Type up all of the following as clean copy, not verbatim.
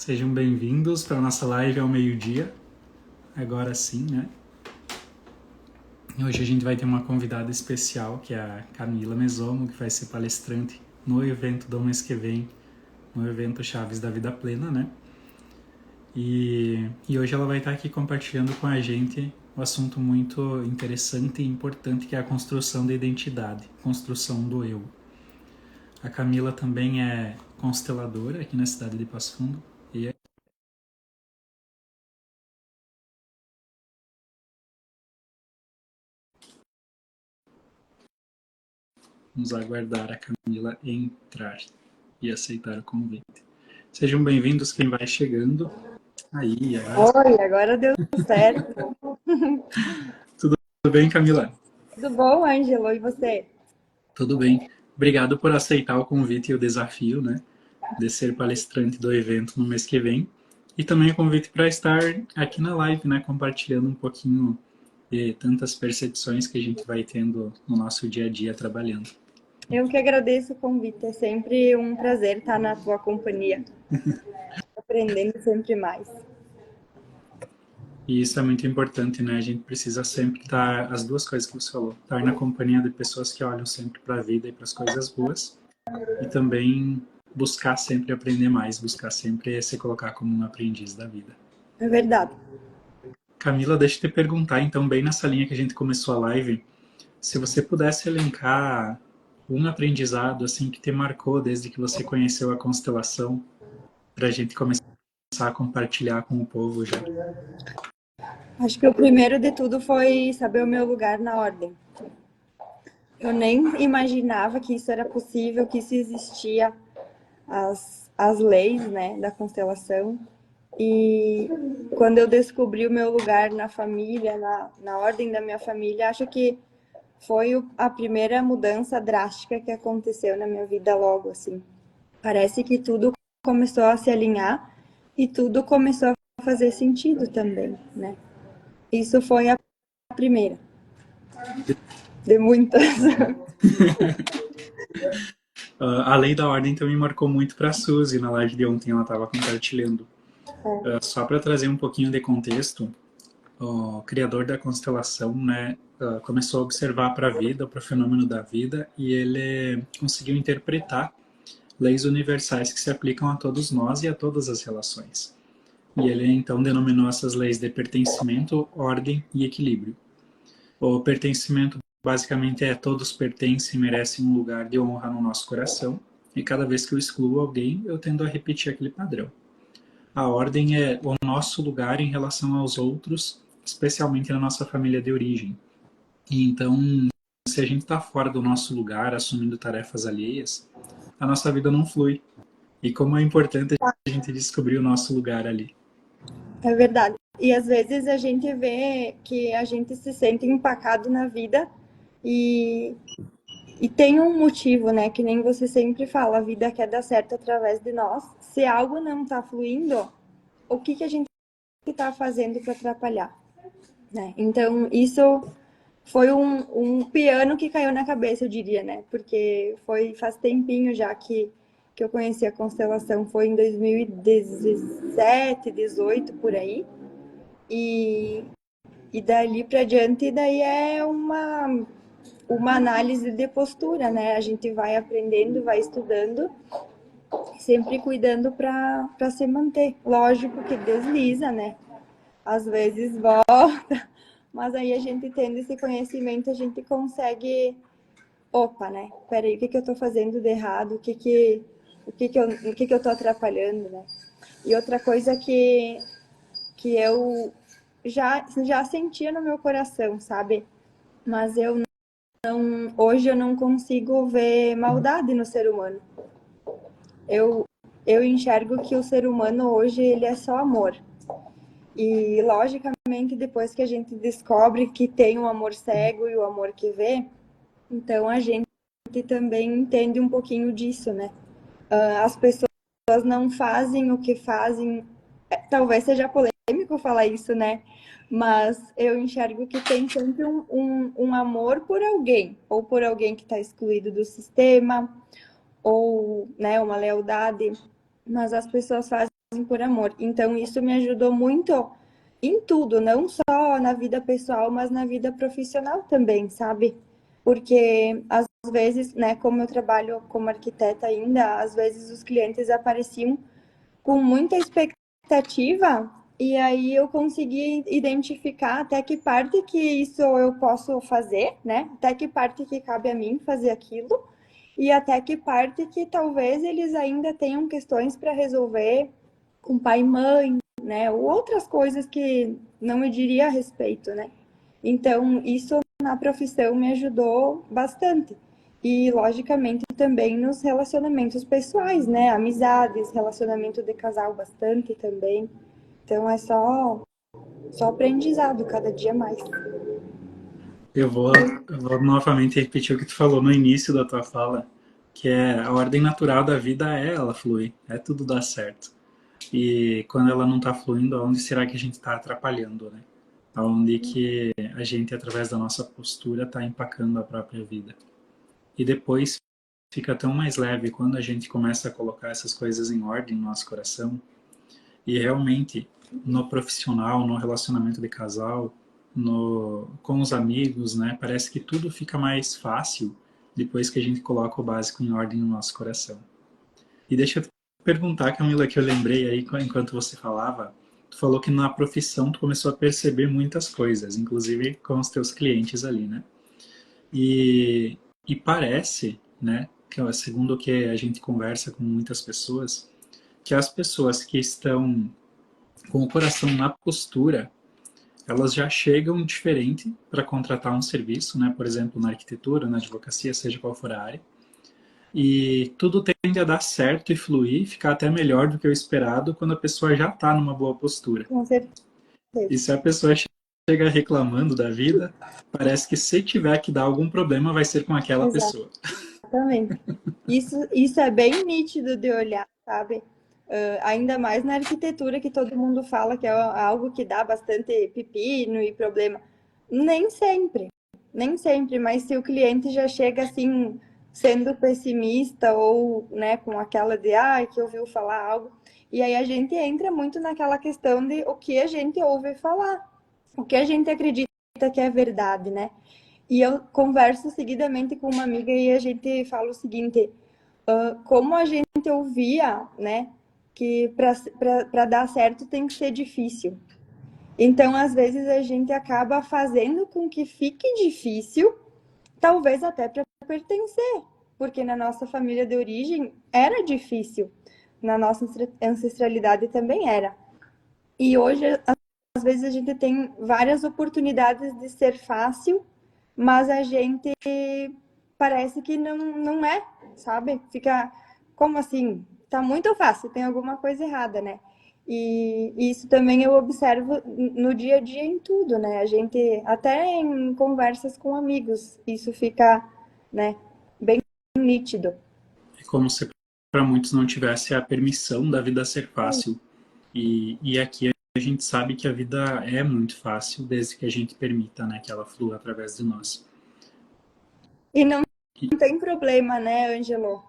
Sejam bem-vindos para a nossa live ao meio-dia. Agora sim, né? Hoje a gente vai ter uma convidada especial, que é a Camila Mesomo, que vai ser palestrante no evento do mês que vem, no evento Chaves da Vida Plena, né? E hoje ela vai estar aqui compartilhando com a gente um assunto muito interessante e importante, que é a construção da identidade, construção do eu. A Camila também é consteladora aqui na cidade de Passo Fundo. E vamos aguardar a Camila entrar e aceitar o convite. Sejam bem-vindos quem vai chegando. Aí, Oi, agora deu certo. Tudo bem, Camila? Tudo bom, Ângelo? E você? Tudo bem. Obrigado por aceitar o convite e o desafio, né, de ser palestrante do evento no mês que vem. E também o convite para estar aqui na live, né, compartilhando um pouquinho de tantas percepções que a gente vai tendo no nosso dia a dia trabalhando. Eu que agradeço o convite. É sempre um prazer estar na tua companhia. Aprendendo sempre mais. E isso é muito importante, né? A gente precisa sempre estar, as duas coisas que você falou, estar na companhia de pessoas que olham sempre para a vida e para as coisas boas, e também buscar sempre aprender mais, buscar sempre se colocar como um aprendiz da vida. É verdade. Camila, deixa eu te perguntar, então, bem nessa linha que a gente começou a live, se você pudesse elencar um aprendizado assim que te marcou desde que você conheceu a constelação, para a gente começar a compartilhar com o povo já. Acho que o primeiro de tudo foi saber o meu lugar na ordem. Eu nem imaginava que isso era possível, que isso existia, as leis, né, da constelação. E quando eu descobri o meu lugar na família, na ordem da minha família, acho que foi a primeira mudança drástica que aconteceu na minha vida logo, assim. Parece que tudo começou a se alinhar e tudo começou a fazer sentido também, né? Isso foi a primeira de muitas. A lei da ordem também marcou muito para a Suzy na live de ontem, ela estava compartilhando. Só para trazer um pouquinho de contexto, o criador da constelação, né, começou a observar para a vida, para o fenômeno da vida, e ele conseguiu interpretar leis universais que se aplicam a todos nós e a todas as relações. E ele então denominou essas leis de pertencimento, ordem e equilíbrio. O pertencimento basicamente é todos pertencem e merecem um lugar de honra no nosso coração, e cada vez que eu excluo alguém, eu tendo a repetir aquele padrão. A ordem é o nosso lugar em relação aos outros, especialmente na nossa família de origem. E então, se a gente está fora do nosso lugar, assumindo tarefas alheias, a nossa vida não flui. E como é importante a gente descobrir o nosso lugar ali. É verdade. E às vezes a gente vê que a gente se sente empacado na vida e, e tem um motivo, né? Que nem você sempre fala, a vida quer dar certo através de nós. Se algo não está fluindo, o que a gente está fazendo para atrapalhar, né? Então, isso foi um piano que caiu na cabeça, eu diria, né? Porque faz tempinho já que eu conheci a constelação, foi em 2017, 18 por aí. E, e dali para diante, daí é uma análise de postura, né? A gente vai aprendendo, vai estudando, sempre cuidando para se manter. Lógico que desliza, né? Às vezes volta, mas aí a gente tendo esse conhecimento, a gente consegue, opa, né? Peraí, o que eu tô fazendo de errado? O que eu tô atrapalhando, né? E outra coisa que eu já sentia no meu coração, sabe? Mas hoje eu não consigo ver maldade no ser humano. Eu, eu enxergo que o ser humano hoje ele é só amor. E logicamente depois que a gente descobre que tem o amor cego e o amor que vê, então a gente também entende um pouquinho disso, né? As pessoas não fazem o que fazem. Talvez seja polêmico falar isso, né? Mas eu enxergo que tem sempre um amor por alguém, ou por alguém que está excluído do sistema, ou né, uma lealdade. Mas as pessoas fazem por amor. Então, isso me ajudou muito em tudo, não só na vida pessoal, mas na vida profissional também, sabe? Porque às vezes, né, como eu trabalho como arquiteta ainda, às vezes os clientes apareciam com muita expectativa e aí eu consegui identificar até que parte que isso eu posso fazer, né? Até que parte que cabe a mim fazer aquilo e até que parte que talvez eles ainda tenham questões para resolver com pai e mãe, né? Ou outras coisas que não me diria a respeito, né? Então, isso na profissão me ajudou bastante. E, logicamente, também nos relacionamentos pessoais, né? Amizades, relacionamento de casal bastante também. Então, é só aprendizado cada dia mais. Eu vou novamente repetir o que tu falou no início da tua fala, que é a ordem natural da vida é ela fluir, é tudo dar certo. E quando ela não está fluindo, aonde será que a gente está atrapalhando, né? Aonde que a gente, através da nossa postura, está empacando a própria vida. E depois fica tão mais leve quando a gente começa a colocar essas coisas em ordem no nosso coração. E realmente, no profissional, no relacionamento de casal, com os amigos, né? Parece que tudo fica mais fácil depois que a gente coloca o básico em ordem no nosso coração. E deixa eu te perguntar, Camila, que eu lembrei aí enquanto você falava, tu falou que na profissão tu começou a perceber muitas coisas, inclusive com os teus clientes ali, né? E parece, né, que segundo o que a gente conversa com muitas pessoas, que as pessoas que estão com o coração na postura, elas já chegam diferente para contratar um serviço, né? Por exemplo, na arquitetura, na advocacia, seja qual for a área. E tudo tende a dar certo e fluir, ficar até melhor do que o esperado quando a pessoa já está numa boa postura. Com certeza. E se a pessoa chega reclamando da vida, parece que se tiver que dar algum problema, vai ser com aquela pessoa. Exatamente. Isso é bem nítido de olhar, sabe? Ainda mais na arquitetura, que todo mundo fala que é algo que dá bastante pepino e problema. Nem sempre, nem sempre, mas se o cliente já chega assim, sendo pessimista ou, né, com aquela de, que ouviu falar algo, e aí a gente entra muito naquela questão de o que a gente ouve falar, o que a gente acredita que é verdade, né? E eu converso seguidamente com uma amiga e a gente fala o seguinte: como a gente ouvia, né, que para dar certo tem que ser difícil. Então, às vezes, a gente acaba fazendo com que fique difícil, talvez até para pertencer, porque na nossa família de origem era difícil, na nossa ancestralidade também era. E hoje, às vezes, a gente tem várias oportunidades de ser fácil, mas a gente parece que não é, sabe? Fica, como assim? Tá muito fácil, tem alguma coisa errada, né? E isso também eu observo no dia a dia em tudo, né? A gente, até em conversas com amigos, isso fica, né, bem nítido. É como se para muitos não tivesse a permissão da vida ser fácil. E aqui a gente sabe que a vida é muito fácil, desde que a gente permita, né, que ela flua através de nós. E não tem problema, né, Ângelo?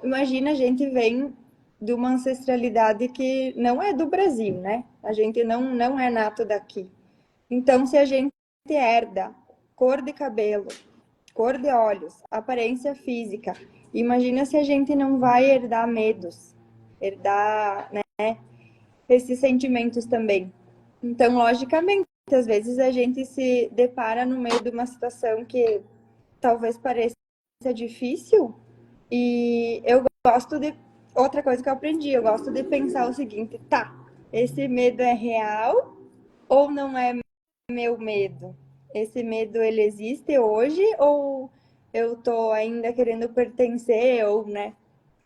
Imagina, a gente vem de uma ancestralidade que não é do Brasil, né? A gente não é nato daqui. Então, se a gente herda cor de cabelo, cor de olhos, aparência física, imagina se a gente não vai herdar medos, herdar, né, esses sentimentos também. Então, logicamente, às vezes a gente se depara no meio de uma situação que talvez pareça difícil, e eu gosto de. Outra coisa que eu aprendi, eu gosto de pensar o seguinte: tá, esse medo é real ou não é meu medo? Esse medo ele existe hoje ou eu tô ainda querendo pertencer ou, né,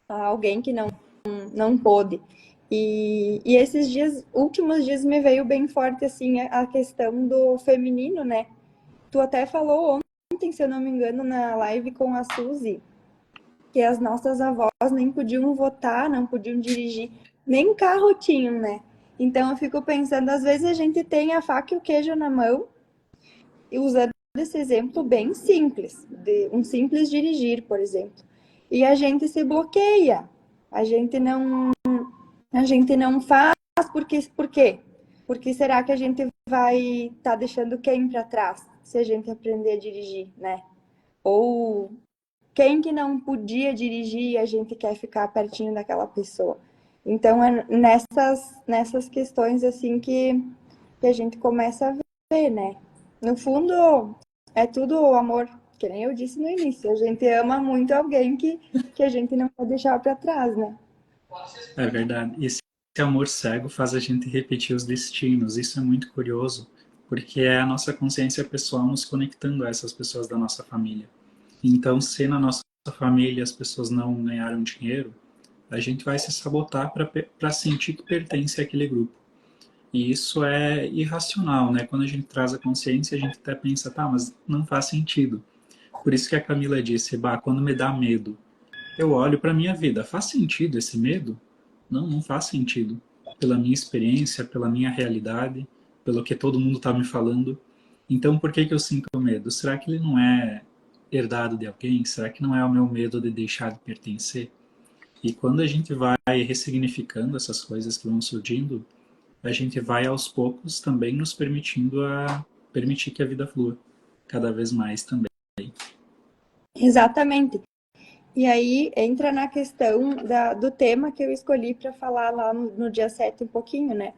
a alguém que não pôde? E esses dias, últimos dias, me veio bem forte assim a questão do feminino, né? Tu até falou ontem, se eu não me engano, na live com a Suzy, que as nossas avós nem podiam votar, não podiam dirigir, nem carro tinham, né? Então eu fico pensando, às vezes a gente tem a faca e o queijo na mão, e usando esse exemplo bem simples, de um simples dirigir, por exemplo, e a gente se bloqueia, a gente A gente não faz por quê? Porque será que a gente vai estar deixando quem para trás se a gente aprender a dirigir, né? Ou quem que não podia dirigir e a gente quer ficar pertinho daquela pessoa. Então é nessas questões assim que a gente começa a ver, né? No fundo, é tudo amor, que nem eu disse no início. A gente ama muito alguém que a gente não pode deixar para trás, né? É verdade. Esse amor cego faz a gente repetir os destinos. Isso é muito curioso, porque é a nossa consciência pessoal nos conectando a essas pessoas da nossa família. Então, se na nossa família as pessoas não ganharam dinheiro, a gente vai se sabotar para sentir que pertence àquele grupo. E isso é irracional, né? Quando a gente traz a consciência, a gente até pensa, tá, mas não faz sentido. Por isso que a Camila disse, bah, quando me dá medo, eu olho para minha vida, faz sentido esse medo? Não, não faz sentido. Pela minha experiência, pela minha realidade, pelo que todo mundo está me falando. Então, por que que eu sinto medo? Será que ele não é herdado de alguém? Será que não é o meu medo de deixar de pertencer? E quando a gente vai ressignificando essas coisas que vão surgindo, a gente vai aos poucos também nos permitindo a permitir que a vida flua cada vez mais também. Exatamente. E aí entra na questão do tema que eu escolhi para falar lá no dia 7 um pouquinho, né?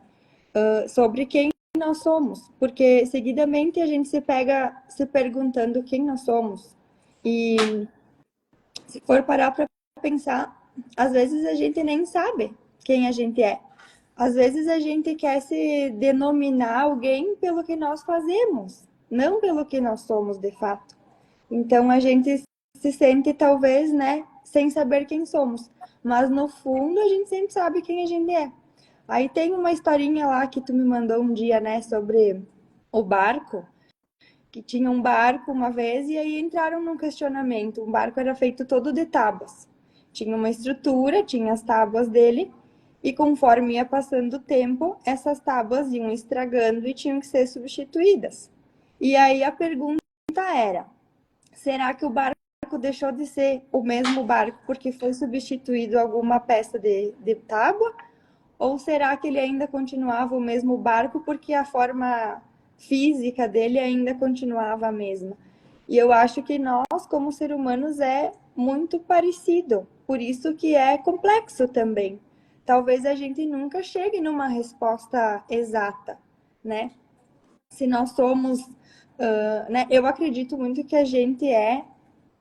Sobre quem nós somos. Porque seguidamente a gente se pega se perguntando quem nós somos. E se for parar para pensar, às vezes a gente nem sabe quem a gente é. Às vezes a gente quer se denominar alguém pelo que nós fazemos, não pelo que nós somos de fato. Então a gente se sente talvez, né, sem saber quem somos, mas no fundo a gente sempre sabe quem a gente é. Aí tem uma historinha lá que tu me mandou um dia, né, sobre o barco, que tinha um barco uma vez e aí entraram num questionamento. O barco era feito todo de tábuas. Tinha uma estrutura, tinha as tábuas dele, e conforme ia passando o tempo, essas tábuas iam estragando e tinham que ser substituídas. E aí a pergunta era: será que o barco deixou de ser o mesmo barco porque foi substituído alguma peça de tábua? Ou será que ele ainda continuava o mesmo barco porque a forma física dele ainda continuava a mesma? E eu acho que nós, como seres humanos, é muito parecido. Por isso que é complexo também. Talvez a gente nunca chegue numa resposta exata, né? Se nós somos, né? Eu acredito muito que a gente é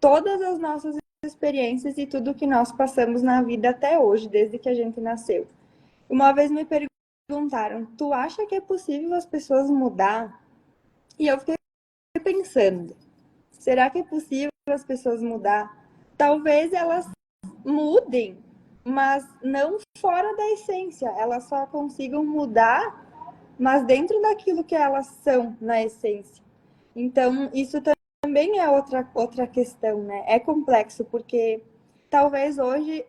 todas as nossas experiências e tudo que nós passamos na vida até hoje, desde que a gente nasceu. Uma vez me perguntaram: tu acha que é possível as pessoas mudar? E eu fiquei pensando: será que é possível as pessoas mudar? Talvez elas mudem, mas não fora da essência. Elas só consigam mudar, mas dentro daquilo que elas são na essência. Então, isso também é outra questão, né? É complexo, porque talvez hoje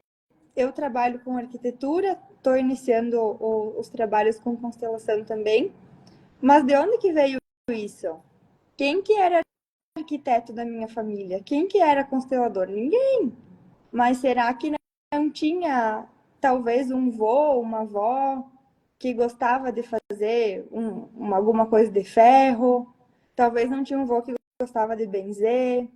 eu trabalho com arquitetura, estou iniciando os trabalhos com constelação também, mas de onde que veio isso? Quem que era arquiteto da minha família? Quem que era constelador? Ninguém. Mas será que não tinha talvez um vô, uma avó que gostava de fazer alguma coisa de ferro? Talvez não tinha um vô que gostava de benzer,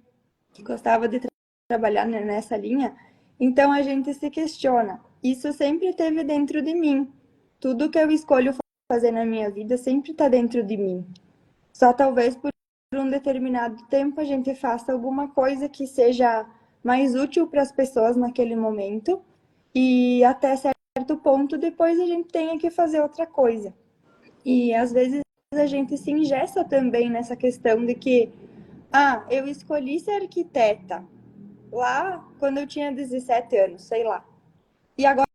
que gostava de trabalhar nessa linha. Então a gente se questiona. Isso sempre esteve dentro de mim. Tudo que eu escolho fazer na minha vida sempre está dentro de mim. Só talvez por um determinado tempo a gente faça alguma coisa que seja mais útil para as pessoas naquele momento e até certo ponto depois a gente tenha que fazer outra coisa. E às vezes a gente se engessa também nessa questão de que eu escolhi ser arquiteta lá quando eu tinha 17 anos, sei lá. E agora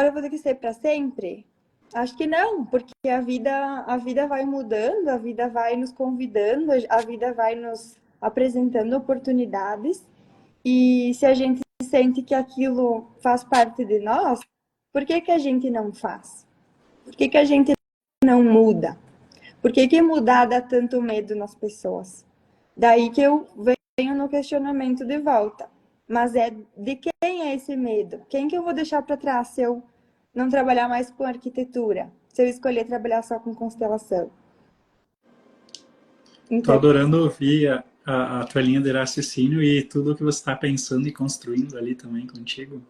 eu vou ter que ser para sempre? Acho que não, porque a vida vai mudando, a vida vai nos convidando, a vida vai nos apresentando oportunidades. E se a gente sente que aquilo faz parte de nós, por que que a gente não faz? Por que que a gente não muda? Por que que mudar dá tanto medo nas pessoas? Daí que eu venho no questionamento de volta. Mas é de quem é esse medo? Quem que eu vou deixar para trás se eu não trabalhar mais com arquitetura, se eu escolher trabalhar só com constelação. Tô Então, adorando ouvir a tua linha de raciocínio e tudo que você está pensando e construindo ali também contigo.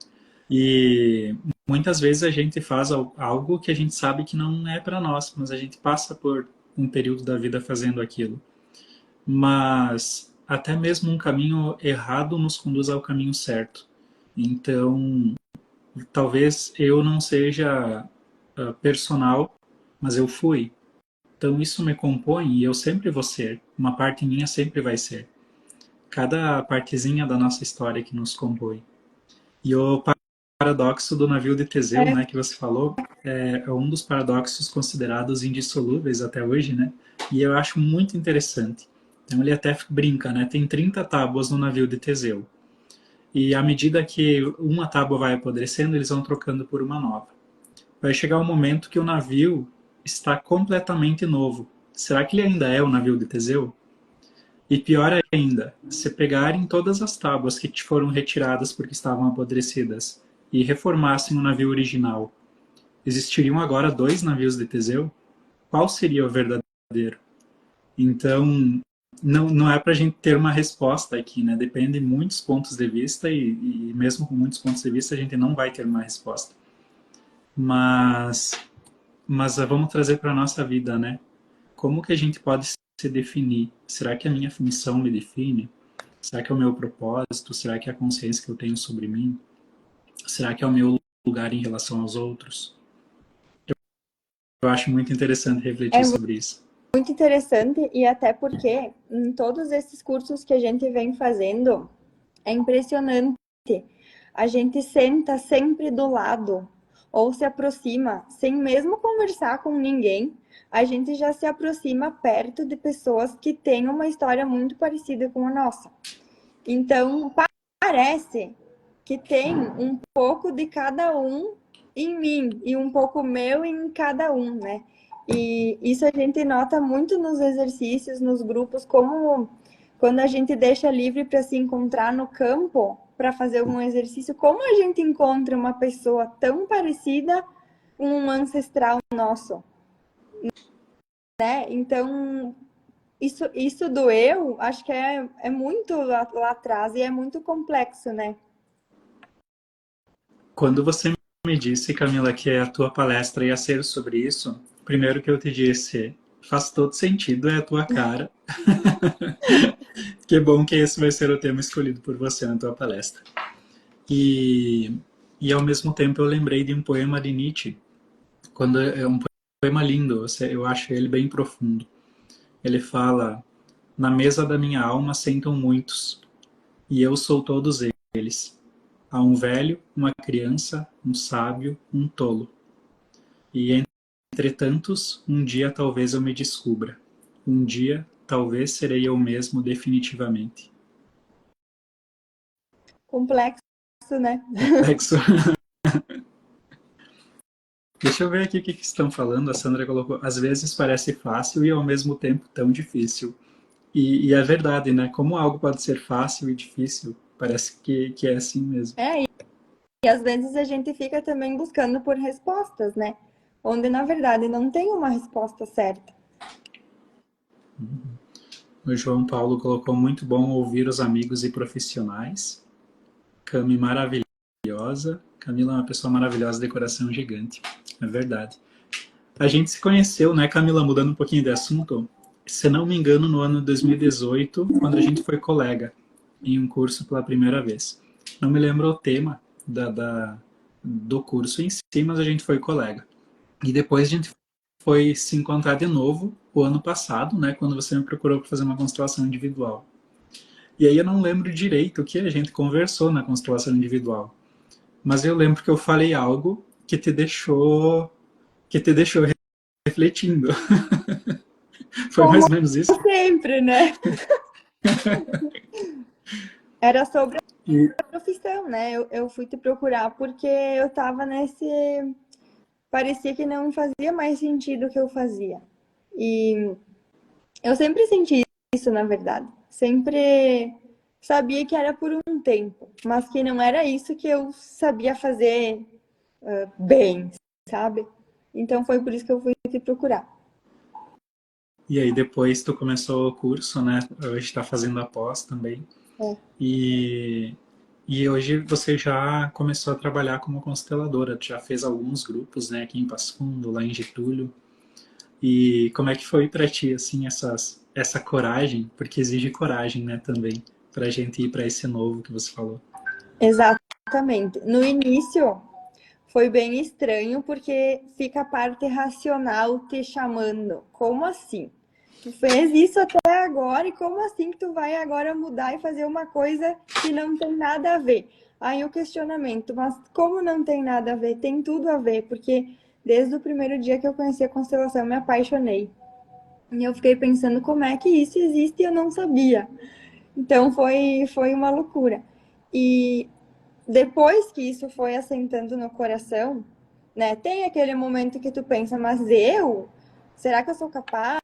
E muitas vezes a gente faz algo que a gente sabe que não é para nós, mas a gente passa por um período da vida fazendo aquilo. Mas até mesmo um caminho errado nos conduz ao caminho certo. Então, talvez eu não seja personal, mas eu fui. Então isso me compõe e eu sempre vou ser. Uma parte minha sempre vai ser. Cada partezinha da nossa história que nos compõe. E o paradoxo do navio de Teseu, é, né, que você falou, é um dos paradoxos considerados indissolúveis até hoje, né? E eu acho muito interessante. Então ele até brinca, né? Tem 30 tábuas no navio de Teseu. E à medida que uma tábua vai apodrecendo, eles vão trocando por uma nova. Vai chegar um momento que o navio está completamente novo. Será que ele ainda é o navio de Teseu? E pior ainda, se pegarem todas as tábuas que te foram retiradas porque estavam apodrecidas e reformassem o navio original, existiriam agora dois navios de Teseu? Qual seria o verdadeiro? Então, não é para a gente ter uma resposta aqui, né? Depende de muitos pontos de vista e mesmo com muitos pontos de vista a gente não vai ter uma resposta. Mas, mas vamos trazer para a nossa vida, né? Como que a gente pode se definir? Será que a minha função me define? Será que é o meu propósito? Será que é a consciência que eu tenho sobre mim? Será que é o meu lugar em relação aos outros? Eu acho muito interessante refletir é sobre isso. muito interessante e até porque em todos esses cursos que a gente vem fazendo, é impressionante. A gente senta sempre do lado ou se aproxima sem mesmo conversar com ninguém. A gente já se aproxima perto de pessoas que têm uma história muito parecida com a nossa. Então, parece que tem um pouco de cada um em mim e um pouco meu em cada um, né? E isso a gente nota muito nos exercícios, nos grupos, como quando a gente deixa livre para se encontrar no campo para fazer algum exercício, como a gente encontra uma pessoa tão parecida com um ancestral nosso, né? Então, isso do eu, acho que é muito lá atrás e é muito complexo, né? Quando você me disse, Camila, que a tua palestra ia ser sobre isso, primeiro que eu te disse, faz todo sentido, é a tua cara. Que bom que esse vai ser o tema escolhido por você na tua palestra. E, e ao mesmo tempo eu lembrei de um poema de Nietzsche, quando é um poema lindo, eu acho ele bem profundo. Ele fala: na mesa da minha alma sentam muitos, e eu sou todos eles. Há um velho, uma criança, um sábio, um tolo. E entre tantos, um dia talvez eu me descubra. Um dia talvez serei eu mesmo definitivamente. Complexo, né? Complexo. Deixa eu ver aqui o que estão falando. A Sandra colocou: às vezes parece fácil e ao mesmo tempo tão difícil. E é verdade, né? Como algo pode ser fácil e difícil, parece que é assim mesmo. E às vezes a gente fica também buscando por respostas, né? Onde na verdade não tem uma resposta certa. O João Paulo colocou: muito bom ouvir os amigos e profissionais. Cami maravilhosa. Camila é uma pessoa maravilhosa de coração gigante. É verdade. A gente se conheceu, né, Camila, mudando um pouquinho de assunto, se não me engano, no ano de 2018, quando a gente foi colega em um curso pela primeira vez. Não me lembro o tema do curso em si, mas a gente foi colega. E depois a gente foi se encontrar de novo o ano passado, né, quando você me procurou para fazer uma constelação individual. E aí eu não lembro direito o que a gente conversou na constelação individual, mas eu lembro que eu falei algo que te deixou refletindo. Foi Como mais ou menos isso? sempre, né? Era sobre E, a profissão, né? Eu fui te procurar porque eu tava nesse. Parecia que não fazia mais sentido o que eu fazia. E eu sempre senti isso, na verdade. Sempre sabia que era por um tempo, mas que não era isso que eu sabia fazer bem, sabe? Então foi por isso que eu fui te procurar. E aí depois tu começou o curso, né? Hoje está fazendo a pós também. É. E, e hoje você já começou a trabalhar como consteladora. Tu já fez alguns grupos, né? Aqui em Passo Fundo, lá em Getúlio. E como é que foi para ti, assim, essa coragem? Porque exige coragem, né, também, para a gente ir para esse novo que você falou. Exatamente. No início foi bem estranho porque fica a parte racional te chamando. Como assim? Tu fez isso até agora e como assim que tu vai agora mudar e fazer uma coisa que não tem nada a ver? Aí o questionamento, mas como não tem nada a ver? Tem tudo a ver, porque desde o primeiro dia que eu conheci a constelação, eu me apaixonei. E eu fiquei pensando como é que isso existe e eu não sabia. Então foi uma loucura. E depois que isso foi assentando no coração, né? Tem aquele momento que tu pensa, mas eu? Será que eu sou capaz?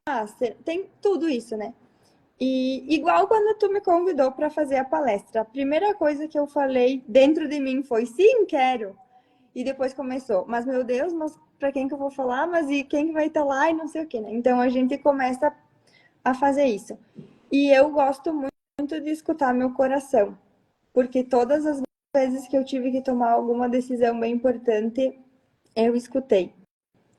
Tem tudo isso, né? E igual quando tu me convidou para fazer a palestra, a primeira coisa que eu falei dentro de mim foi sim, quero. E depois começou, mas meu Deus, mas para quem que eu vou falar? Mas e quem que vai estar lá e não sei o que, né? Então a gente começa a fazer isso. E eu gosto muito de escutar meu coração, porque todas as vezes que eu tive que tomar alguma decisão bem importante, eu escutei.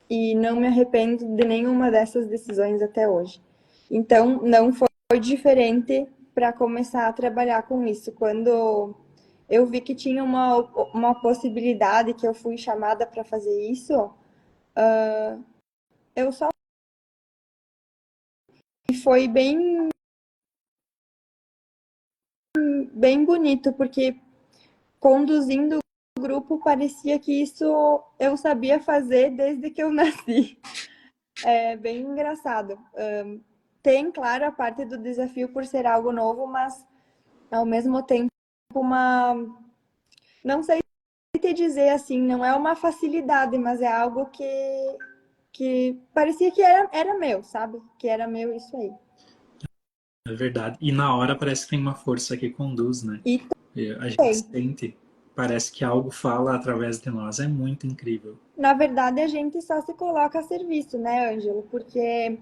E não me arrependo de nenhuma dessas decisões até hoje. Então, não foi diferente para começar a trabalhar com isso. Quando eu vi que tinha uma possibilidade, que eu fui chamada para fazer isso, eu só. E foi bem bonito, porque conduzindo o grupo parecia que isso eu sabia fazer desde que eu nasci. É bem engraçado. Tem, claro, a parte do desafio por ser algo novo, mas ao mesmo tempo uma. Não sei te dizer assim, não é uma facilidade, mas é algo que parecia que era meu, sabe? Que era meu isso aí. É verdade. E na hora parece que tem uma força que conduz, né? E E a gente tem. sente, parece que algo fala através de nós. É muito incrível. Na verdade, a gente só se coloca a serviço, né, Ângelo? Porque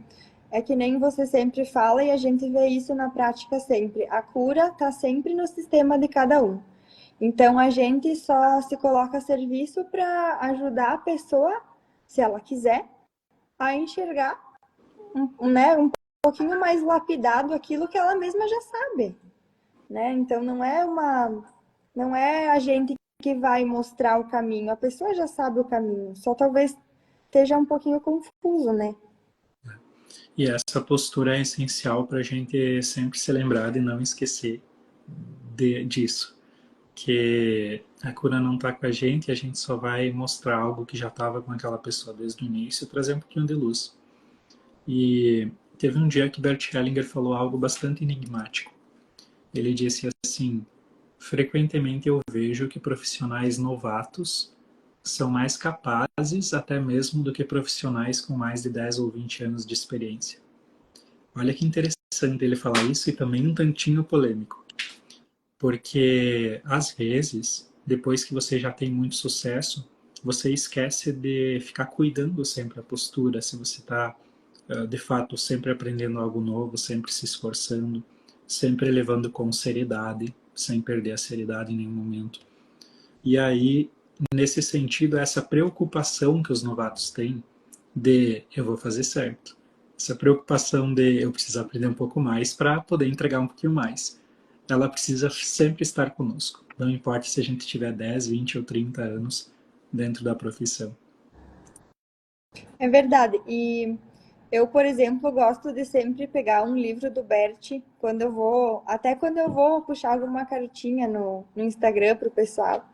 é que nem você sempre fala e a gente vê isso na prática sempre. A cura está sempre no sistema de cada um. Então a gente só se coloca a serviço para ajudar a pessoa, se ela quiser, a enxergar né, um pouquinho mais lapidado aquilo que ela mesma já sabe, né? Então não é a gente que vai mostrar o caminho, a pessoa já sabe o caminho, só talvez esteja um pouquinho confuso, né? E essa postura é essencial para a gente sempre se lembrar de não esquecer disso. Que a cura não está com a gente só vai mostrar algo que já estava com aquela pessoa desde o início, trazer um pouquinho de luz. E teve um dia que Bert Hellinger falou algo bastante enigmático. Ele disse assim: frequentemente eu vejo que profissionais novatos são mais capazes até mesmo do que profissionais com mais de 10 ou 20 anos de experiência. Olha que interessante ele falar isso e também um tantinho polêmico. Porque, às vezes, depois que você já tem muito sucesso, você esquece de ficar cuidando sempre a postura, se você está, de fato, sempre aprendendo algo novo, sempre se esforçando, sempre levando com seriedade, sem perder a seriedade em nenhum momento. E aí, nesse sentido, essa preocupação que os novatos têm de eu vou fazer certo, essa preocupação de eu preciso aprender um pouco mais para poder entregar um pouquinho mais, ela precisa sempre estar conosco. Não importa se a gente tiver 10, 20 ou 30 anos dentro da profissão. É verdade. E eu, por exemplo, gosto de sempre pegar um livro do Bert quando eu vou, até quando eu vou puxar alguma cartinha no Instagram pro pessoal,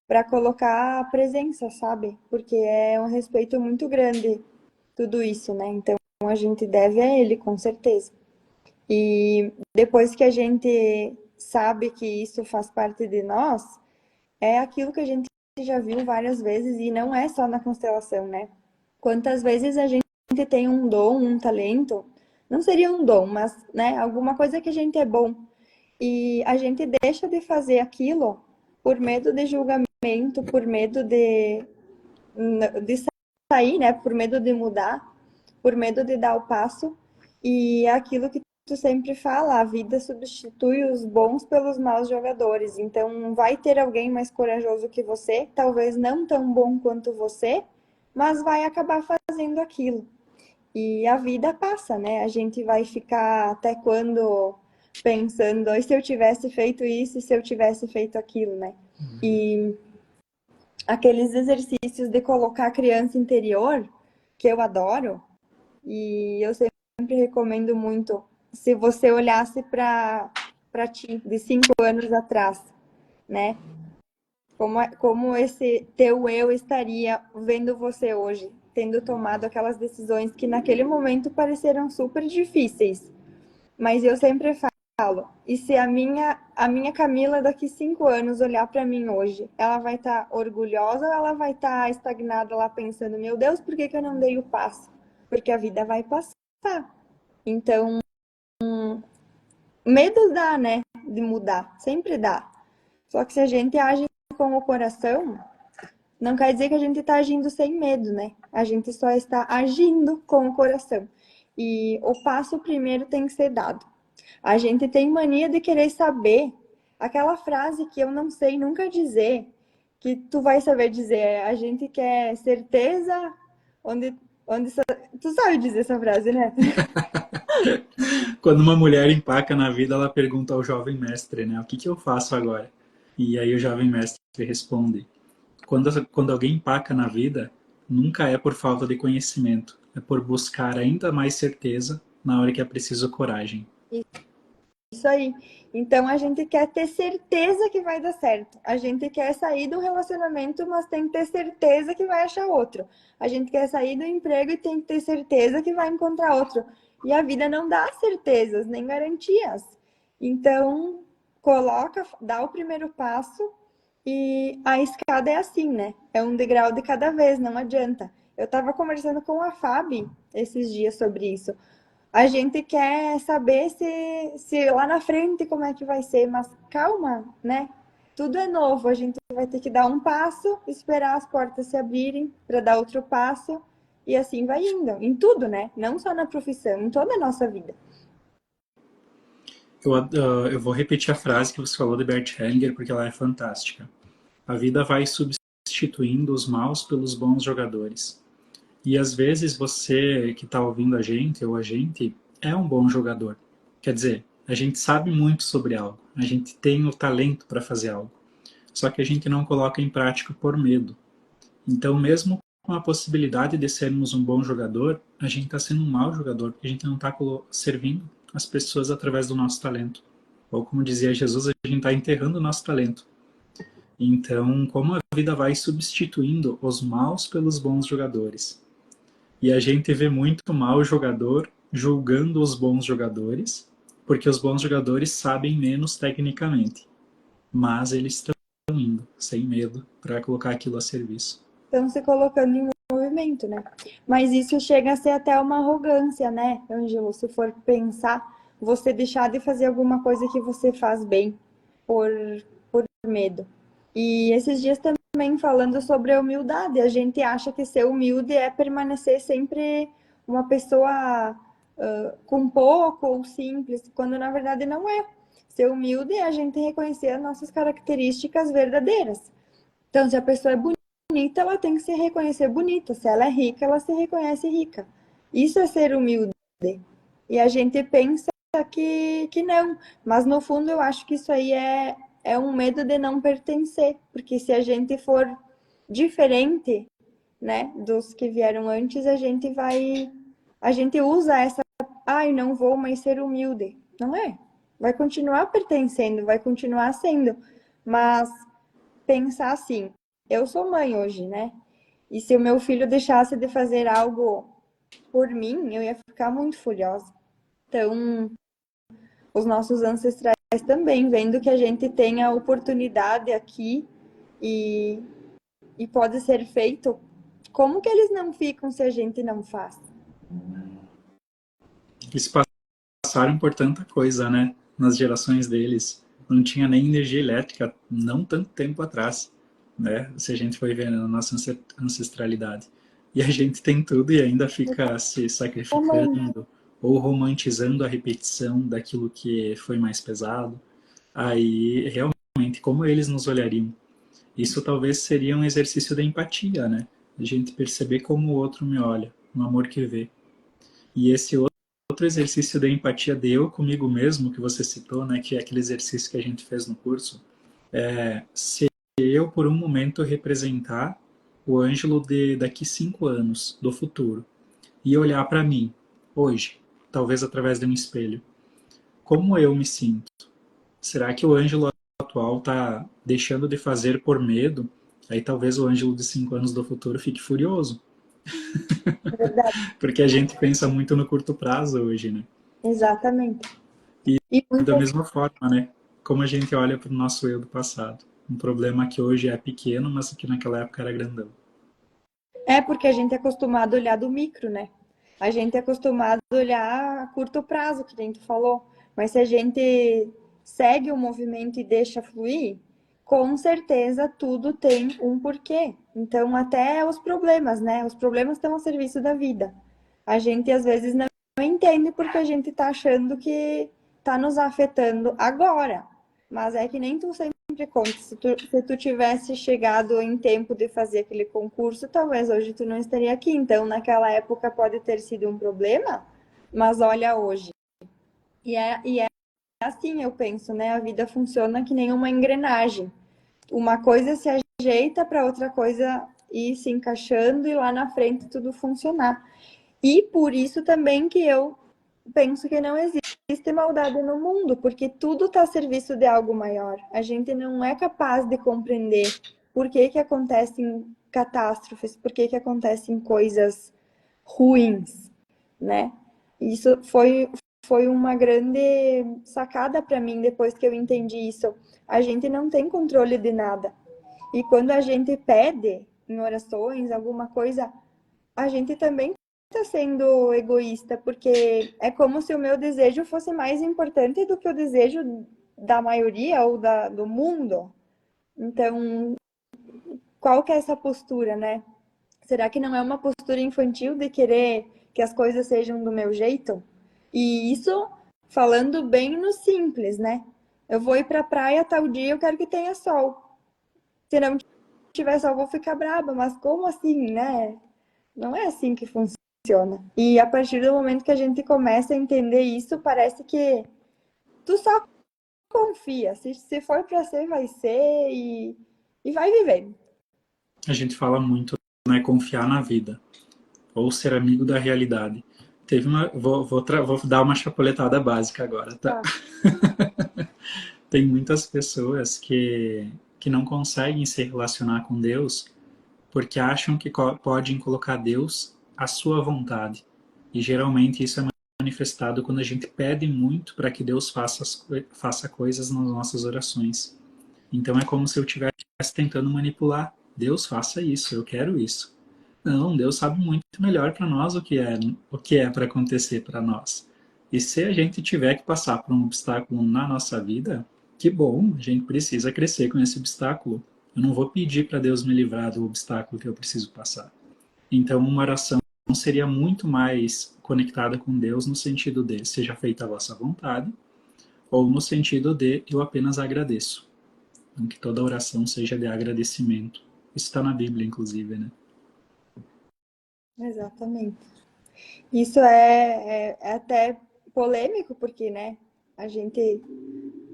para colocar a presença, sabe? Porque é um respeito muito grande tudo isso, né? Então a gente deve a ele, com certeza. E depois que a gente sabe que isso faz parte de nós, é aquilo que a gente já viu várias vezes e não é só na constelação, né? Quantas vezes a gente tem um dom, um talento, não seria um dom, mas, né, alguma coisa que a gente é bom e a gente deixa de fazer aquilo por medo de julgamento, por medo de sair, né? Por medo de mudar, por medo de dar o passo. E é aquilo que tu sempre fala, a vida substitui os bons pelos maus jogadores. Então, vai ter alguém mais corajoso que você, talvez não tão bom quanto você, mas vai acabar fazendo aquilo. E a vida passa, né? A gente vai ficar até quando pensando, e se eu tivesse feito isso, e se eu tivesse feito aquilo, né? E aqueles exercícios de colocar a criança interior, que eu adoro, e eu sempre recomendo muito, se você olhasse para ti de 5 anos atrás, né? Como esse teu eu estaria vendo você hoje, tendo tomado aquelas decisões que naquele momento pareceram super difíceis. Mas eu sempre falo, e se a minha Camila daqui 5 anos olhar para mim hoje, ela vai estar orgulhosa ou ela vai estar estagnada lá pensando, meu Deus, por que eu não dei o passo? Porque a vida vai passar. Então, medo dá, né, de mudar, sempre dá. Só que se a gente age com o coração, não quer dizer que a gente está agindo sem medo, né? A gente só está agindo com o coração. E o passo primeiro tem que ser dado. A gente tem mania de querer saber aquela frase que eu não sei nunca dizer, que tu vai saber dizer. A gente quer certeza onde tu sabe dizer essa frase, né? Quando uma mulher empaca na vida, ela pergunta ao jovem mestre, né? O que que eu faço agora? E aí o jovem mestre responde: quando alguém empaca na vida, nunca é por falta de conhecimento, é por buscar ainda mais certeza na hora que é preciso coragem. Isso aí. Então a gente quer ter certeza que vai dar certo. A gente quer sair do relacionamento, mas tem que ter certeza que vai achar outro. A gente quer sair do emprego e tem que ter certeza que vai encontrar outro. E a vida não dá certezas, nem garantias. Então, dá o primeiro passo e a escada é assim, né? É um degrau de cada vez, não adianta. Eu estava conversando com a Fabi esses dias sobre isso. A gente quer saber se lá na frente como é que vai ser, mas calma, né? Tudo é novo, a gente vai ter que dar um passo, esperar as portas se abrirem para dar outro passo e assim vai indo, em tudo, né? Não só na profissão, em toda a nossa vida. Eu vou repetir a frase que você falou de Bert Hellinger porque ela é fantástica. A vida vai substituindo os maus pelos bons jogadores. E às vezes você que está ouvindo a gente ou a gente é um bom jogador. Quer dizer, a gente sabe muito sobre algo, a gente tem o talento para fazer algo, só que a gente não coloca em prática por medo. Então, mesmo com a possibilidade de sermos um bom jogador, a gente está sendo um mau jogador, porque a gente não está servindo as pessoas através do nosso talento. Ou como dizia Jesus, a gente está enterrando o nosso talento. Então, como a vida vai substituindo os maus pelos bons jogadores. E a gente vê muito mau jogador julgando os bons jogadores, porque os bons jogadores sabem menos tecnicamente, mas eles estão indo, sem medo, para colocar aquilo a serviço. Estão se colocando em movimento, né? Mas isso chega a ser até uma arrogância, né, Ângelo? Se for pensar, você deixar de fazer alguma coisa que você faz bem por, por medo. E esses dias também falando sobre a humildade, a gente acha que ser humilde é permanecer sempre uma pessoa com pouco ou simples, quando na verdade não é. Ser humilde é a gente reconhecer as nossas características verdadeiras. Então, se a pessoa é bonita, ela tem que se reconhecer bonita. Se ela é rica, ela se reconhece rica. Isso é ser humilde. E a gente pensa que não. Mas no fundo eu acho que isso aí é um medo de não pertencer. Porque se a gente for diferente, né, dos que vieram antes, a gente vai. A gente usa essa. Ai, não vou mais ser humilde. Não é. Vai continuar pertencendo, vai continuar sendo. Mas pensar assim, eu sou mãe hoje, né? E se o meu filho deixasse de fazer algo por mim, eu ia ficar muito furiosa. Então, os nossos ancestrais também, vendo que a gente tem a oportunidade aqui e, e pode ser feito, como que eles não ficam se a gente não faz? Eles passaram por tanta coisa, né? Nas gerações deles. Não tinha nem energia elétrica, não tanto tempo atrás. né? Se a gente for ver na nossa ancestralidade. E a gente tem tudo e ainda fica se sacrificando ou romantizando a repetição daquilo que foi mais pesado. Aí, realmente, como eles nos olhariam? Isso talvez seria um exercício da empatia, né? A gente perceber como o outro me olha, no amor que vê. E esse outro exercício da empatia de eu comigo mesmo, que você citou, né? Que é aquele exercício que a gente fez no curso, se eu, por um momento, representar o Ângelo de daqui 5 anos, do futuro, e olhar para mim, hoje, talvez através de um espelho, como eu me sinto? Será que o Ângelo atual está deixando de fazer por medo? Aí talvez o Ângelo de 5 anos do futuro fique furioso, Verdade. porque a gente pensa muito no curto prazo hoje, né? Exatamente. E E da mesma forma, né? Como a gente olha para o nosso eu do passado. Um problema que hoje é pequeno, mas que naquela época era grandão. é porque a gente é acostumado a olhar do micro, né? A gente é acostumado a olhar a curto prazo, que nem tu falou. Mas se a gente segue o movimento e deixa fluir, com certeza tudo tem um porquê. Então, até os problemas, né? Os problemas estão a serviço da vida. A gente às vezes não entende porque a gente tá achando que tá nos afetando agora. Mas é que nem tu sempre conta. Se tu tivesse chegado em tempo de fazer aquele concurso, talvez hoje tu não estaria aqui. Então, naquela época pode ter sido um problema, mas olha hoje. E é assim, eu penso, né? A vida funciona que nem uma engrenagem. Uma coisa se ajeita para outra coisa ir se encaixando e lá na frente tudo funcionar. E por isso também que eu penso que não existe maldade no mundo, porque tudo está a serviço de algo maior. A gente não é capaz de compreender por que acontecem catástrofes, por que acontecem coisas ruins, né? Isso foi uma grande sacada para mim depois que eu entendi isso. A gente não tem controle de nada. E quando a gente pede em orações alguma coisa, a gente também está sendo egoísta, porque é como se o meu desejo fosse mais importante do que o desejo da maioria ou do mundo. Então, qual que é essa postura, né? Será que não é uma postura infantil de querer que as coisas sejam do meu jeito? E isso falando bem no simples, né? Eu vou ir para a praia tal dia, eu quero que tenha sol. Se não tiver sol, eu vou ficar braba, mas como assim, né? Não é assim que funciona. E a partir do momento que a gente começa a entender isso, parece que tu só confia. Se for para ser, vai ser e vai vivendo. A gente fala muito, né? Confiar na vida. Ou ser amigo da realidade. Teve uma. Vou dar uma chapuletada básica agora, tá? Tá. Tem muitas pessoas que não conseguem se relacionar com Deus porque acham que podem colocar Deus à sua vontade. E geralmente isso é manifestado quando a gente pede muito para que Deus faça coisas nas nossas orações. Então é como se eu estivesse tentando manipular. Deus, faça isso, eu quero isso. Não, Deus sabe muito melhor para nós o que é para acontecer para nós. E se a gente tiver que passar por um obstáculo na nossa vida, que bom, a gente precisa crescer com esse obstáculo. Eu não vou pedir para Deus me livrar do obstáculo que eu preciso passar. Então, uma oração seria muito mais conectada com Deus no sentido de seja feita a vossa vontade, ou no sentido de eu apenas agradeço. Então, que toda oração seja de agradecimento. Isso está na Bíblia, inclusive, né? Exatamente. Isso é até polêmico, porque, né, a gente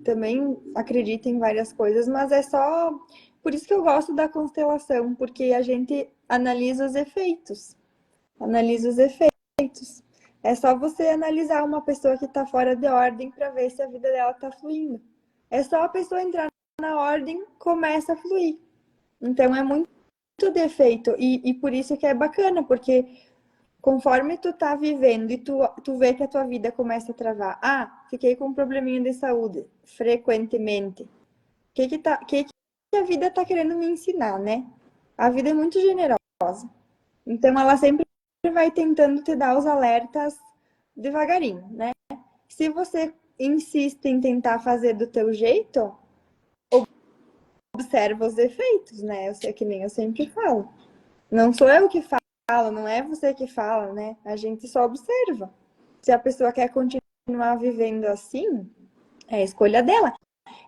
também acredita em várias coisas, mas é só. Por isso que eu gosto da constelação, porque a gente analisa os efeitos. Analisa os efeitos. É só você analisar uma pessoa que está fora de ordem para ver se a vida dela está fluindo. É só a pessoa entrar na ordem, começa a fluir. Então é muito defeito. E por isso que é bacana, porque conforme tu tá vivendo e tu vê que a tua vida começa a travar. Ah, fiquei com um probleminha de saúde frequentemente. O que a vida tá querendo me ensinar, né? A vida é muito generosa. Então ela sempre vai tentando te dar os alertas devagarinho, né? Se você insiste em tentar fazer do teu jeito, observa os defeitos, né? Eu sei que nem eu sempre falo. Não sou eu que falo, não é você que fala, né? A gente só observa. Se a pessoa quer continuar vivendo assim, é a escolha dela.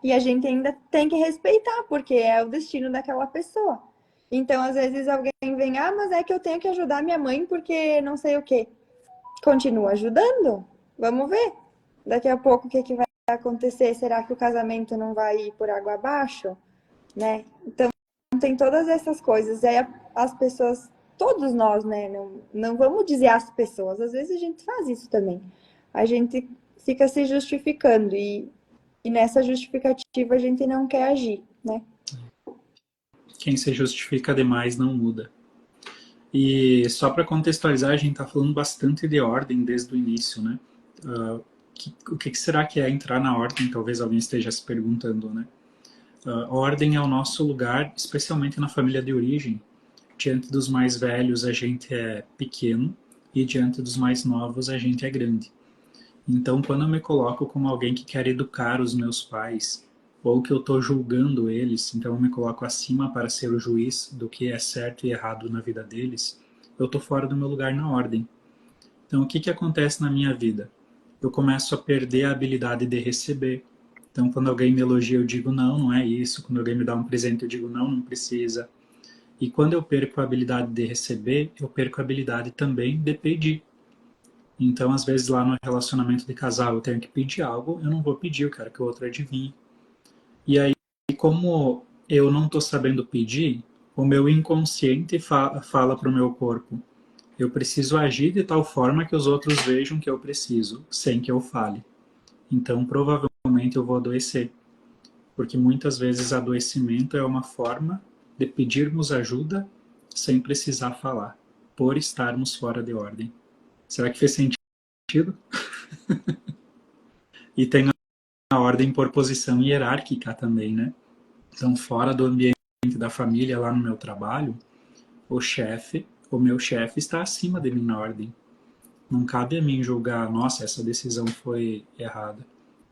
E a gente ainda tem que respeitar, porque é o destino daquela pessoa. Então, às vezes alguém vem, mas é que eu tenho que ajudar minha mãe porque não sei o quê. Continua ajudando. Vamos ver. Daqui a pouco o que vai acontecer? Será que o casamento não vai ir por água abaixo? Né? Então, tem todas essas coisas. E aí as pessoas, todos nós, né? Não vamos dizer as pessoas. Às vezes a gente faz isso também. A gente fica se justificando e nessa justificativa a gente não quer agir, né? Quem se justifica demais não muda. E só para contextualizar, a gente está falando bastante de ordem desde o início, né? O que será que é entrar na ordem? Talvez alguém esteja se perguntando, né? A ordem é o nosso lugar, especialmente na família de origem. Diante dos mais velhos a gente é pequeno e diante dos mais novos a gente é grande. Então, quando eu me coloco como alguém que quer educar os meus pais, ou que eu estou julgando eles, então eu me coloco acima para ser o juiz do que é certo e errado na vida deles, eu estou fora do meu lugar na ordem. Então, o que, que acontece na minha vida? Eu começo a perder a habilidade de receber. Então, quando alguém me elogia, eu digo não, não é isso. Quando alguém me dá um presente, eu digo não, não precisa. E quando eu perco a habilidade de receber, eu perco a habilidade também de pedir. Então, às vezes, lá no relacionamento de casal, eu tenho que pedir algo, eu não vou pedir, eu quero que o outro adivinhe. E aí, como eu não estou sabendo pedir, o meu inconsciente fala para o meu corpo: eu preciso agir de tal forma que os outros vejam que eu preciso, sem que eu fale. Então, provavelmente, eu vou adoecer. Porque muitas vezes adoecimento é uma forma de pedirmos ajuda sem precisar falar, por estarmos fora de ordem. Será que fez sentido? E tem a ordem por posição hierárquica também, né? Então, fora do ambiente da família, lá no meu trabalho, o meu chefe está acima de mim na ordem. Não cabe a mim julgar, nossa, essa decisão foi errada.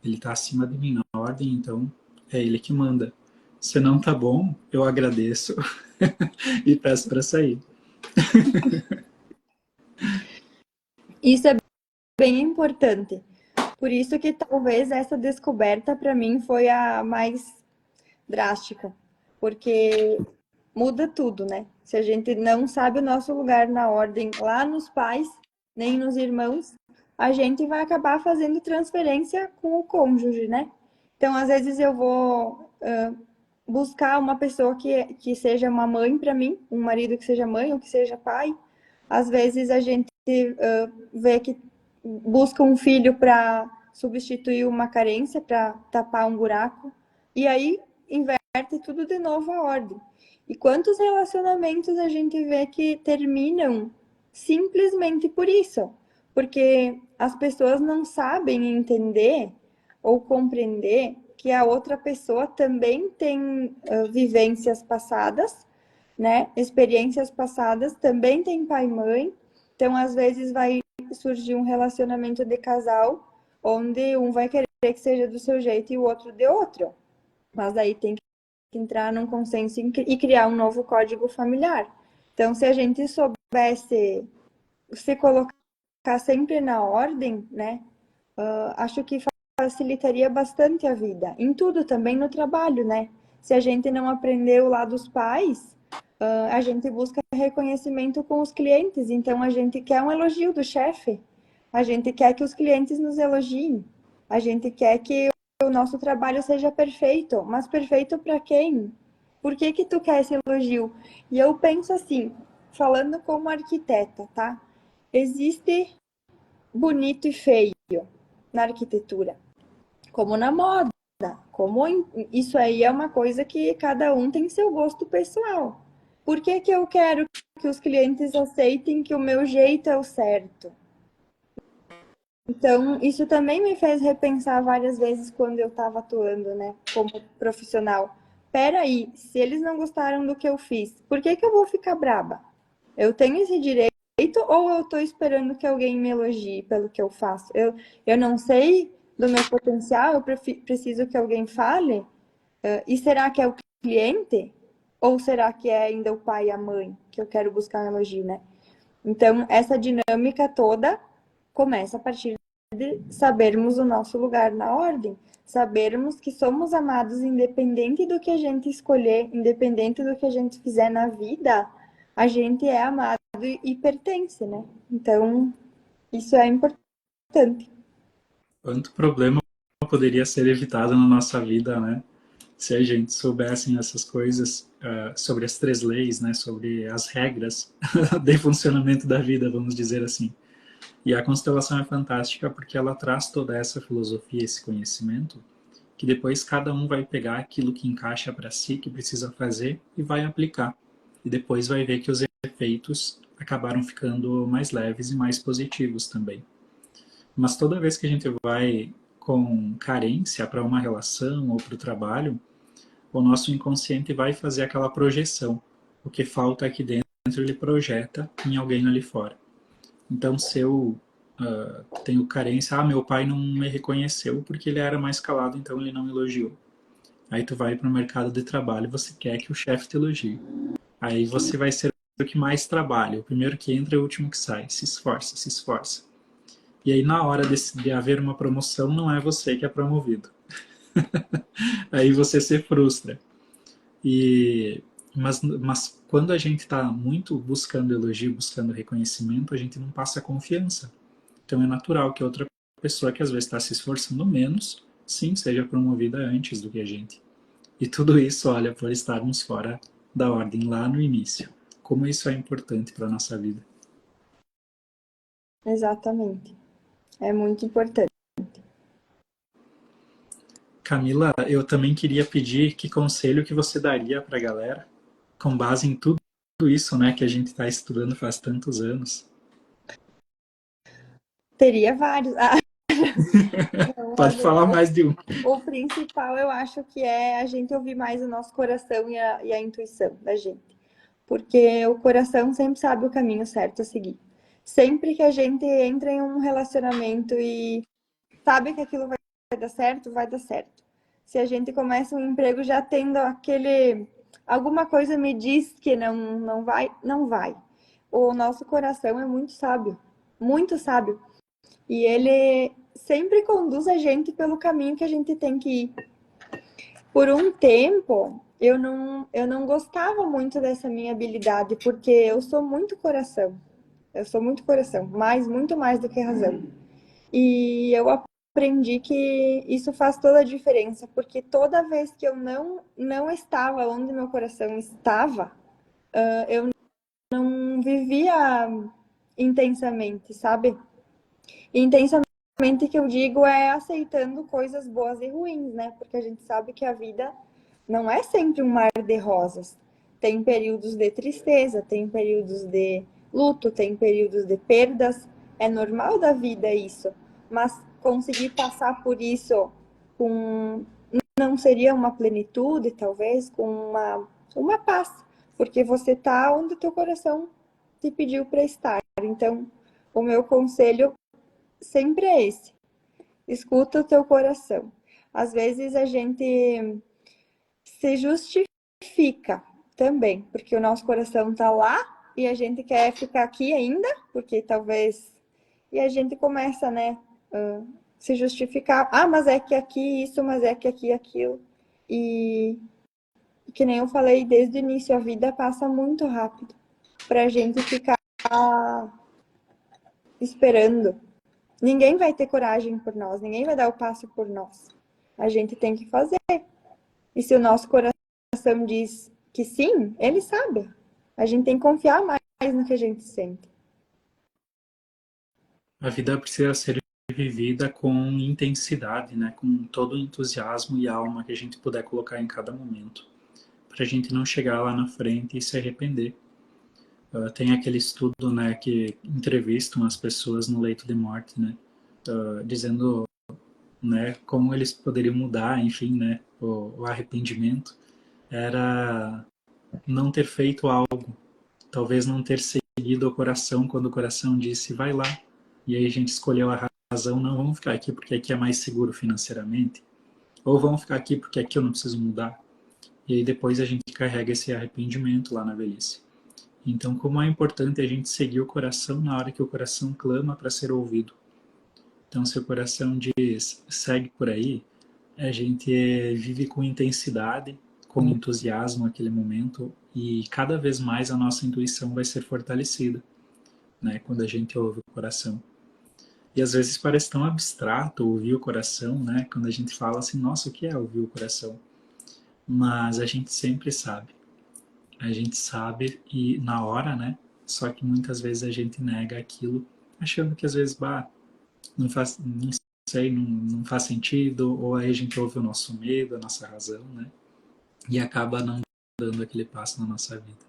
Ele está acima de mim na ordem, então é ele que manda. Se não tá bom, eu agradeço e peço para sair. Isso é bem importante. Por isso que talvez essa descoberta para mim foi a mais drástica, porque muda tudo, né? Se a gente não sabe o nosso lugar na ordem lá nos pais, nem nos irmãos, a gente vai acabar fazendo transferência com o cônjuge, né? Então, às vezes eu vou buscar uma pessoa que seja uma mãe para mim, um marido que seja mãe ou que seja pai. Às vezes a gente vê que busca um filho para substituir uma carência, para tapar um buraco. E aí inverte tudo de novo a ordem. E quantos relacionamentos a gente vê que terminam simplesmente por isso? Porque as pessoas não sabem entender ou compreender que a outra pessoa também tem vivências passadas, né? Experiências passadas, também tem pai e mãe. Então, às vezes, vai surgir um relacionamento de casal onde um vai querer que seja do seu jeito e o outro de outro. Mas aí tem que entrar num consenso e criar um novo código familiar. Então, se a gente soubesse se colocar sempre na ordem, né? Acho que facilitaria bastante a vida. Em tudo, também no trabalho, né? Se a gente não aprendeu lá dos pais, a gente busca reconhecimento com os clientes. Então, a gente quer um elogio do chefe. A gente quer que os clientes nos elogiem. A gente quer que o nosso trabalho seja perfeito. Mas perfeito para quem? Por que que tu quer esse elogio? E eu penso assim, falando como arquiteta, tá? Existe bonito e feio na arquitetura, como na moda, como isso aí é uma coisa que cada um tem seu gosto pessoal. Por que que eu quero que os clientes aceitem que o meu jeito é o certo? Então, isso também me fez repensar várias vezes quando eu estava atuando, né, como profissional. Peraí, se eles não gostaram do que eu fiz, por que que eu vou ficar braba? Eu tenho esse direito ou eu estou esperando que alguém me elogie pelo que eu faço? Eu não sei do meu potencial, eu preciso que alguém fale? E será que é o cliente? Ou será que é ainda o pai e a mãe que eu quero buscar um elogio, né? Então, essa dinâmica toda começa a partir de sabermos o nosso lugar na ordem, sabermos que somos amados independente do que a gente escolher, independente do que a gente fizer na vida, a gente é amado e pertence, né? Então, isso é importante. Quanto problema poderia ser evitado na nossa vida, né? Se a gente soubesse essas coisas, sobre as três leis, né? Sobre as regras de funcionamento da vida, vamos dizer assim. E a constelação é fantástica porque ela traz toda essa filosofia, esse conhecimento, que depois cada um vai pegar aquilo que encaixa para si, que precisa fazer, e vai aplicar. E depois vai ver que os efeitos acabaram ficando mais leves e mais positivos também. Mas toda vez que a gente vai com carência para uma relação ou para o trabalho, o nosso inconsciente vai fazer aquela projeção. O que falta aqui dentro, ele projeta em alguém ali fora. Então, se eu tenho carência, meu pai não me reconheceu porque ele era mais calado, então ele não me elogiou. Aí tu vai para o mercado de trabalho e você quer que o chefe te elogie. Aí você vai ser o que mais trabalha. O primeiro que entra é o último que sai. Se esforça, se esforça. E aí na hora de haver uma promoção, não é você que é promovido. Aí você se frustra. Mas quando a gente está muito buscando elogio, buscando reconhecimento, a gente não passa confiança. Então é natural que outra pessoa que às vezes está se esforçando menos, sim, seja promovida antes do que a gente. E tudo isso, olha, por estarmos fora da ordem lá no início. Como isso é importante para a nossa vida. Exatamente. É muito importante. Camila, eu também queria pedir que conselho que você daria para a galera, com base em tudo isso, né, que a gente está estudando faz tantos anos. Teria vários. Não, Pode falar mais de um. o principal eu acho que é a gente ouvir mais o nosso coração e a intuição da gente. Porque o coração sempre sabe o caminho certo a seguir. Sempre que a gente entra em um relacionamento e sabe que aquilo vai dar certo, vai dar certo. Se a gente começa um emprego já tendo aquele. Alguma coisa me diz que não vai, não vai. O nosso coração é muito sábio. Muito sábio. E ele sempre conduz a gente pelo caminho que a gente tem que ir. Por um tempo, eu não gostava muito dessa minha habilidade, porque eu sou muito coração. Eu sou muito coração, muito mais do que razão. E eu aprendi que isso faz toda a diferença, porque toda vez que eu não estava onde meu coração estava, eu não vivia intensamente, sabe? Intensamente que eu digo é aceitando coisas boas e ruins, né? Porque a gente sabe que a vida não é sempre um mar de rosas. Tem períodos de tristeza, tem períodos de luto, tem períodos de perdas. É normal da vida isso. Mas conseguir passar por isso com não seria uma plenitude, talvez, com uma paz, porque você está onde o teu coração te pediu para estar. Então, o meu conselho sempre é esse. Escuta o teu coração. Às vezes a gente se justifica também, porque o nosso coração está lá e a gente quer ficar aqui ainda, porque talvez. E a gente começa, né, se justificar. Mas é que aqui isso, mas é que aqui aquilo. E que nem eu falei desde o início, a vida passa muito rápido para a gente ficar esperando. Ninguém vai ter coragem por nós, ninguém vai dar o passo por nós. A gente tem que fazer. E se o nosso coração diz que sim, ele sabe. A gente tem que confiar mais no que a gente sente. A vida precisa ser vivida com intensidade, né? Com todo o entusiasmo e alma que a gente puder colocar em cada momento, para a gente não chegar lá na frente e se arrepender. Tem aquele estudo, né, que entrevistam as pessoas no leito de morte, né, dizendo, né, como eles poderiam mudar, enfim, né, o arrependimento era não ter feito algo, talvez não ter seguido o coração quando o coração disse vai lá, e aí a gente escolheu a razão, não vamos ficar aqui porque aqui é mais seguro financeiramente, ou vamos ficar aqui porque aqui eu não preciso mudar. e aí depois a gente carrega esse arrependimento lá na velhice. Então, como é importante a gente seguir o coração na hora que o coração clama para ser ouvido. Então, se o coração diz, segue por aí, a gente vive com intensidade, com entusiasmo aquele momento, e cada vez mais a nossa intuição vai ser fortalecida, né, quando a gente ouve o coração. E às vezes parece tão abstrato ouvir o coração, né, quando a gente fala assim, nossa, o que é ouvir o coração? Mas a gente sempre sabe. A gente sabe e na hora, né, só que muitas vezes a gente nega aquilo, achando que às vezes, não sei, não faz sentido, ou aí a gente ouve o nosso medo, a nossa razão, né, e acaba não dando aquele passo na nossa vida.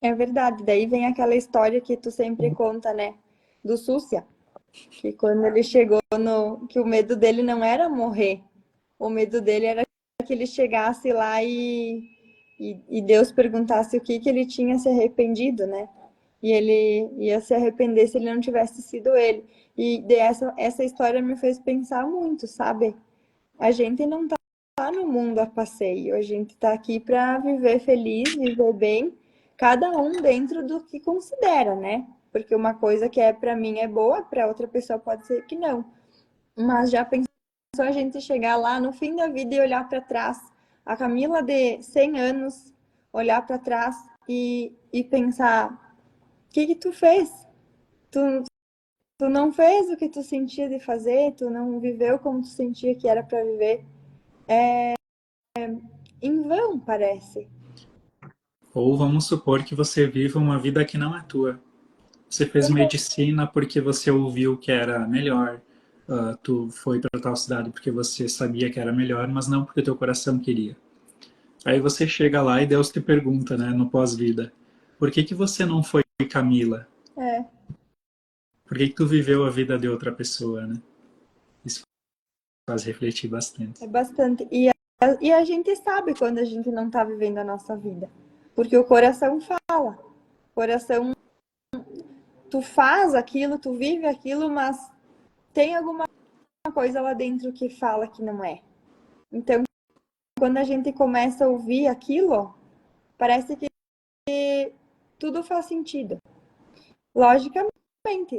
É verdade. Daí vem aquela história que tu sempre conta, né? Do Súcia. Que quando ele chegou no... Que o medo dele não era morrer. O medo dele era que ele chegasse lá e Deus perguntasse o que ele tinha se arrependido, né? E ele ia se arrepender se ele não tivesse sido ele. E essa história me fez pensar muito, sabe? A gente não tá no mundo a passeio, a gente tá aqui para viver feliz, viver bem, cada um dentro do que considera, né? Porque uma coisa que é para mim é boa, para outra pessoa pode ser que não. Mas já pensou a gente chegar lá no fim da vida e olhar para trás, a Camila de 100 anos, olhar para trás e pensar, o que tu fez? Tu, tu não fez o que tu sentia de fazer, tu não viveu como tu sentia que era para viver. Em vão, parece. Ou vamos supor que você viva uma vida que não é tua. Você fez medicina porque você ouviu que era melhor, tu foi para tal cidade porque você sabia que era melhor, mas não porque teu coração queria. Aí você chega lá e Deus te pergunta, né, no pós-vida, por que que você não foi Camila? É, Por que que tu viveu a vida de outra pessoa, né? Isso faz refletir é bastante. bastante. E a gente sabe quando a gente não tá vivendo a nossa vida. Porque o coração fala. O coração, tu faz aquilo, tu vive aquilo, mas tem alguma coisa lá dentro que fala que não é. Então, quando a gente começa a ouvir aquilo, parece que tudo faz sentido. Logicamente,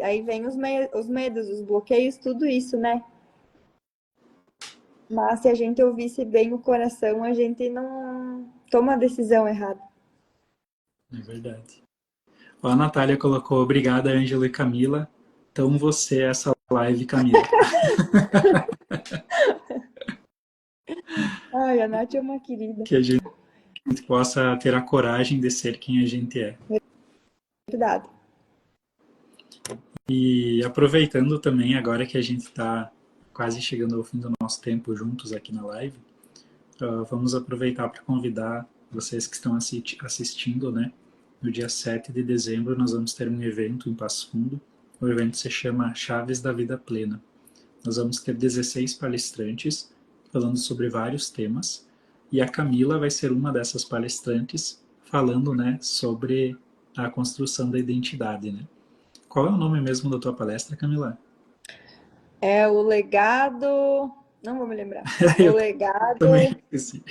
aí vem os medos, os bloqueios, tudo isso, né? Mas se a gente ouvisse bem o coração, a gente não toma a decisão errada. É verdade. Ó, a Natália colocou, obrigada, Ângelo e Camila. Então você é essa live, Camila. Ai, a Nath é uma querida. Que a gente possa ter a coragem de ser quem a gente é. Verdade. E aproveitando também, agora que a gente está quase chegando ao fim do nosso tempo juntos aqui na live, vamos aproveitar para convidar vocês que estão assistindo, né? No dia 7 de dezembro nós vamos ter um evento em Passo Fundo. O evento se chama Chaves da Vida Plena. Nós vamos ter 16 palestrantes falando sobre vários temas e a Camila vai ser uma dessas palestrantes falando, né, sobre a construção da identidade, né? Qual é o nome mesmo da tua palestra, Camila? É o legado. Não vou me lembrar. O Eu também legado. esqueci.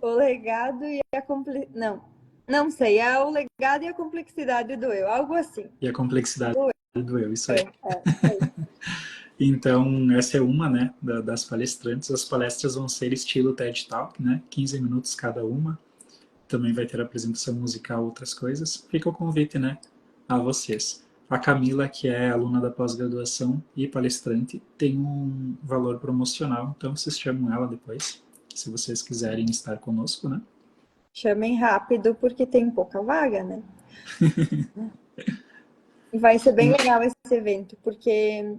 O legado e a complexidade. Não. Não sei. É o legado e a complexidade do eu. Algo assim. E a complexidade Do do eu, isso aí. eu. É. Então, essa é uma, né, das palestrantes. As palestras vão ser estilo TED Talk, né, 15 minutos cada uma. Também vai ter apresentação musical, outras coisas. Fica o convite, né, a vocês. A Camila, que é aluna da pós-graduação e palestrante, tem um valor promocional, então vocês chamam ela depois, se vocês quiserem estar conosco, né? Chamem rápido porque tem pouca vaga, né? E vai ser bem legal esse evento, porque,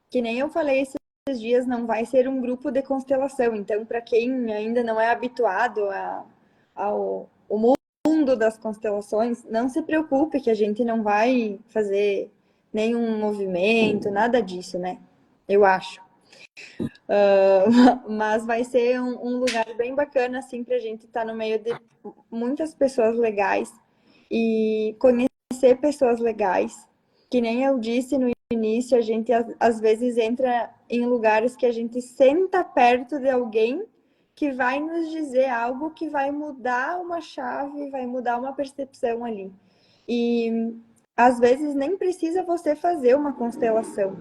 que nem eu falei esses dias, não vai ser um grupo de constelação. Então, para quem ainda não é habituado ao mundo das constelações, não se preocupe que a gente não vai fazer nenhum movimento, nada disso, né? Eu acho. Mas vai ser um lugar bem bacana, assim, para a gente estar no meio de muitas pessoas legais e conhecer pessoas legais. Que nem eu disse no início, a gente às vezes entra em lugares que a gente senta perto de alguém que vai nos dizer algo que vai mudar uma chave, vai mudar uma percepção ali. E às vezes nem precisa você fazer uma constelação.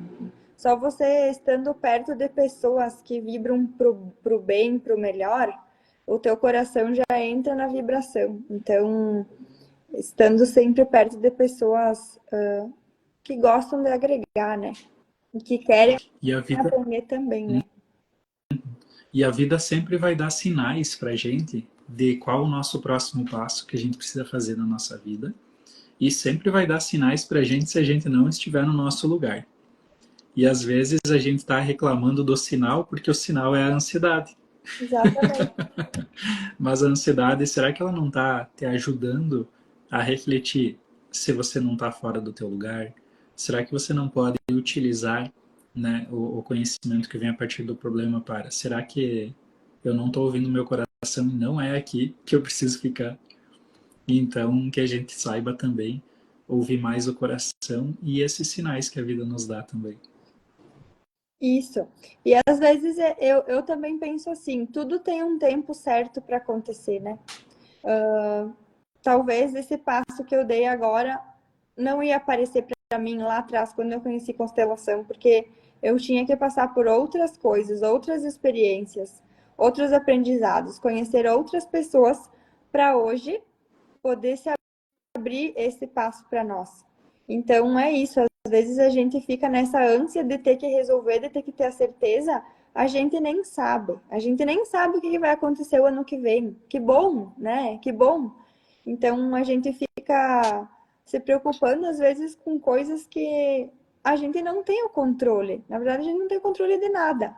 Só você estando perto de pessoas que vibram pro bem, pro melhor, o teu coração já entra na vibração. Então, estando sempre perto de pessoas que gostam de agregar, né? E que querem E a vida, aprender também, né? e a vida sempre vai dar sinais pra gente de qual o nosso próximo passo que a gente precisa fazer na nossa vida. E sempre vai dar sinais pra gente se a gente não estiver no nosso lugar. E às vezes a gente está reclamando do sinal porque o sinal é a ansiedade. Exatamente. Mas a ansiedade, será que ela não está te ajudando a refletir se você não está fora do teu lugar? Será que você não pode utilizar, né, o conhecimento que vem a partir do problema para? Será que eu não estou ouvindo meu coração e não é aqui que eu preciso ficar? Então, que a gente saiba também ouvir mais o coração e esses sinais que a vida nos dá também. Isso. E às vezes eu também penso assim, tudo tem um tempo certo para acontecer, né? Talvez esse passo que eu dei agora não ia aparecer para mim lá atrás quando eu conheci constelação, porque eu tinha que passar por outras coisas, outras experiências, outros aprendizados, conhecer outras pessoas para hoje poder se abrir esse passo para nós. Então é isso, às vezes a gente fica nessa ânsia de ter que resolver, de ter que ter a certeza, a gente nem sabe. A gente nem sabe o que vai acontecer o ano que vem. Que bom, né? Que bom. Então a gente fica se preocupando às vezes com coisas que a gente não tem o controle. Na verdade, a gente não tem controle de nada.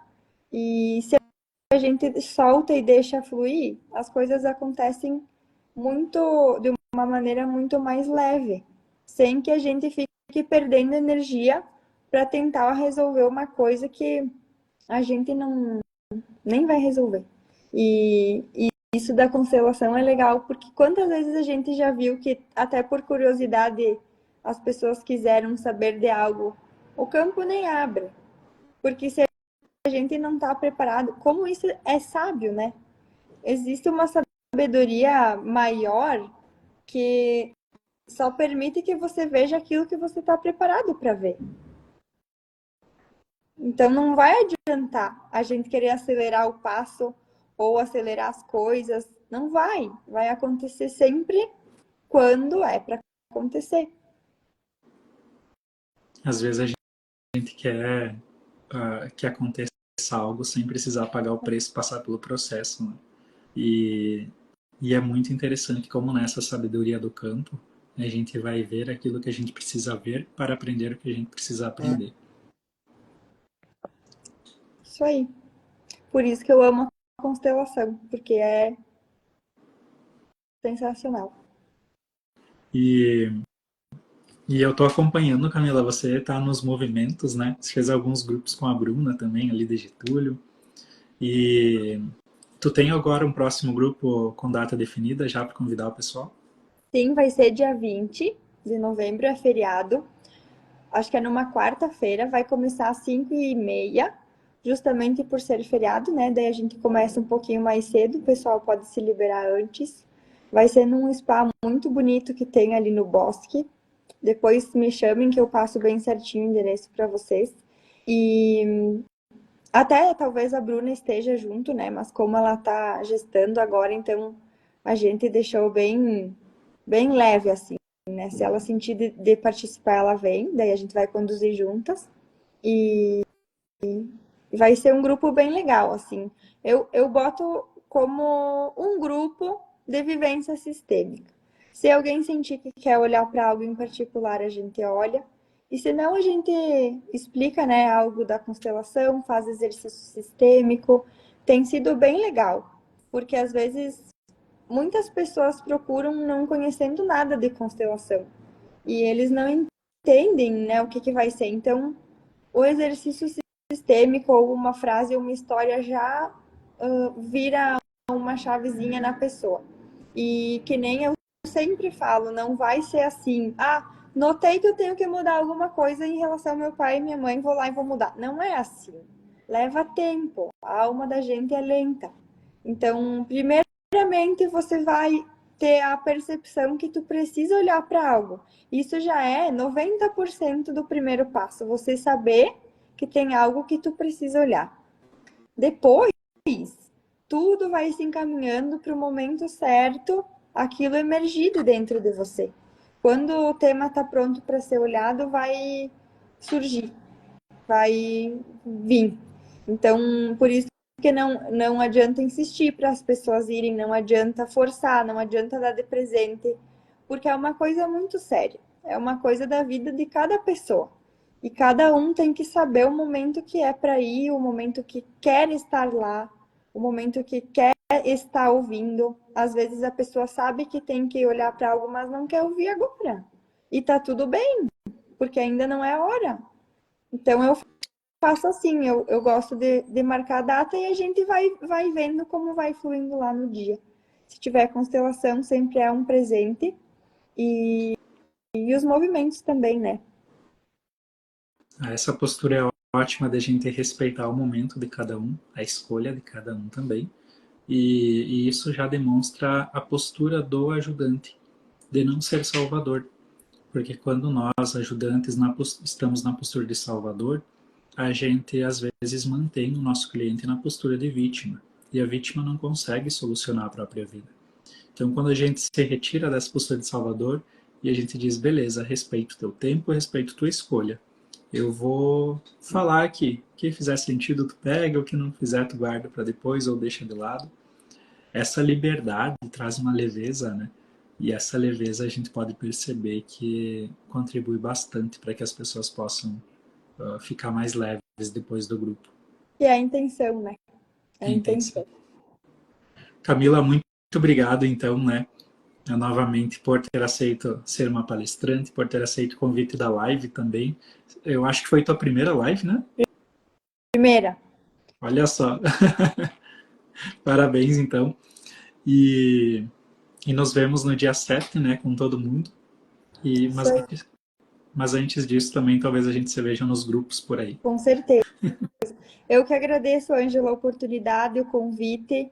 E se a gente solta e deixa fluir, as coisas acontecem muito de uma maneira muito mais leve, sem que a gente fique perdendo energia para tentar resolver uma coisa que a gente não nem vai resolver. E isso da constelação é legal, porque quantas vezes a gente já viu que, até por curiosidade, as pessoas quiseram saber de algo, o campo nem abre. Porque se a gente não está preparado, como isso é sábio, né? Existe uma sabedoria maior que só permite que você veja aquilo que você está preparado para ver. Então não vai adiantar a gente querer acelerar o passo ou acelerar as coisas. Não vai. Vai acontecer sempre quando é para acontecer. Às vezes a gente quer que aconteça algo sem precisar pagar o preço, passar pelo processo, né? E, e é muito interessante como nessa sabedoria do campo a gente vai ver aquilo que a gente precisa ver para aprender o que a gente precisa aprender. Isso aí. Por isso que eu amo a constelação, porque é sensacional. E, e eu tô acompanhando, Camila, você tá nos movimentos, né? Você fez alguns grupos com a Bruna também, ali de Getúlio. E tu tem agora um próximo grupo com data definida já para convidar o pessoal? Sim, vai ser dia 20 de novembro, é feriado. Acho que é numa quarta-feira, vai começar às 5h30, justamente por ser feriado, né? Daí a gente começa um pouquinho mais cedo, o pessoal pode se liberar antes. Vai ser num spa muito bonito que tem ali no bosque. Depois me chamem que eu passo bem certinho o endereço para vocês. E até talvez a Bruna esteja junto, né? Mas como ela tá gestando agora, então a gente deixou bem leve assim, né? Se ela sentir de participar, ela vem, daí a gente vai conduzir juntas e vai ser um grupo bem legal, assim. Eu boto como um grupo de vivência sistêmica. Se alguém sentir que quer olhar para algo em particular, a gente olha. E se não, a gente explica, né, algo da constelação, faz exercício sistêmico. Tem sido bem legal, porque às vezes muitas pessoas procuram não conhecendo nada de constelação e eles não entendem, né, o que, que vai ser. Então, o exercício sistêmico ou uma frase ou uma história já vira uma chavezinha na pessoa. E que nem eu sempre falo, não vai ser assim, notei que eu tenho que mudar alguma coisa em relação ao meu pai e minha mãe, vou lá e vou mudar. Não é assim. Leva tempo. A alma da gente é lenta. Então, primeiramente, você vai ter a percepção que tu precisa olhar para algo. Isso já é 90% do primeiro passo, você saber que tem algo que tu precisa olhar. Depois, tudo vai se encaminhando para o momento certo, aquilo emergir dentro de você. Quando o tema está pronto para ser olhado, vai surgir, vai vir. Então, por isso que não adianta insistir para as pessoas irem, não adianta forçar, não adianta dar de presente, porque é uma coisa muito séria, é uma coisa da vida de cada pessoa. E cada um tem que saber o momento que é para ir, o momento que quer estar lá, o momento que quer estar ouvindo. Às vezes a pessoa sabe que tem que olhar para algo, mas não quer ouvir agora. E tá tudo bem, porque ainda não é a hora. Então eu faço assim, eu gosto de marcar a data e a gente vai vendo como vai fluindo lá no dia. Se tiver constelação, sempre é um presente. E os movimentos também, né? Essa postura é ótima da gente respeitar o momento de cada um, a escolha de cada um também. E isso já demonstra a postura do ajudante, de não ser salvador. Porque quando nós, ajudantes, estamos na postura de salvador, a gente às vezes mantém o nosso cliente na postura de vítima. E a vítima não consegue solucionar a própria vida. Então, quando a gente se retira dessa postura de salvador e a gente diz, beleza, respeito teu tempo, respeito tua escolha. Eu vou falar aqui. O que fizer sentido, tu pega, o que não fizer, tu guarda para depois ou deixa de lado. Essa liberdade traz uma leveza, né? E essa leveza a gente pode perceber que contribui bastante para que as pessoas possam ficar mais leves depois do grupo. E é a intenção, né? É a É a intenção. intenção. Camila, muito obrigado, então, né? Novamente, por ter aceito ser uma palestrante, por ter aceito o convite da live também. Eu acho que foi tua primeira live, né? Primeira. Olha só. Parabéns, então. E, e nos vemos no dia 7, né, com todo mundo. Isso aí, Mas antes disso, também talvez a gente se veja nos grupos por aí. com certeza. Eu que agradeço, Ângela, a oportunidade, o convite.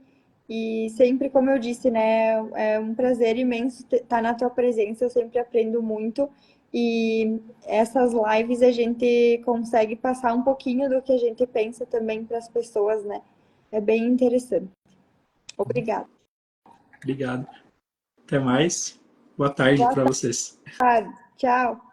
E sempre, como eu disse, né, é um prazer imenso estar na tua presença. Eu sempre aprendo muito. E essas lives a gente consegue passar um pouquinho do que a gente pensa também para as pessoas, né? É bem interessante. Obrigada. Obrigado. Até mais. Boa tarde Boa para vocês. tarde. Tchau.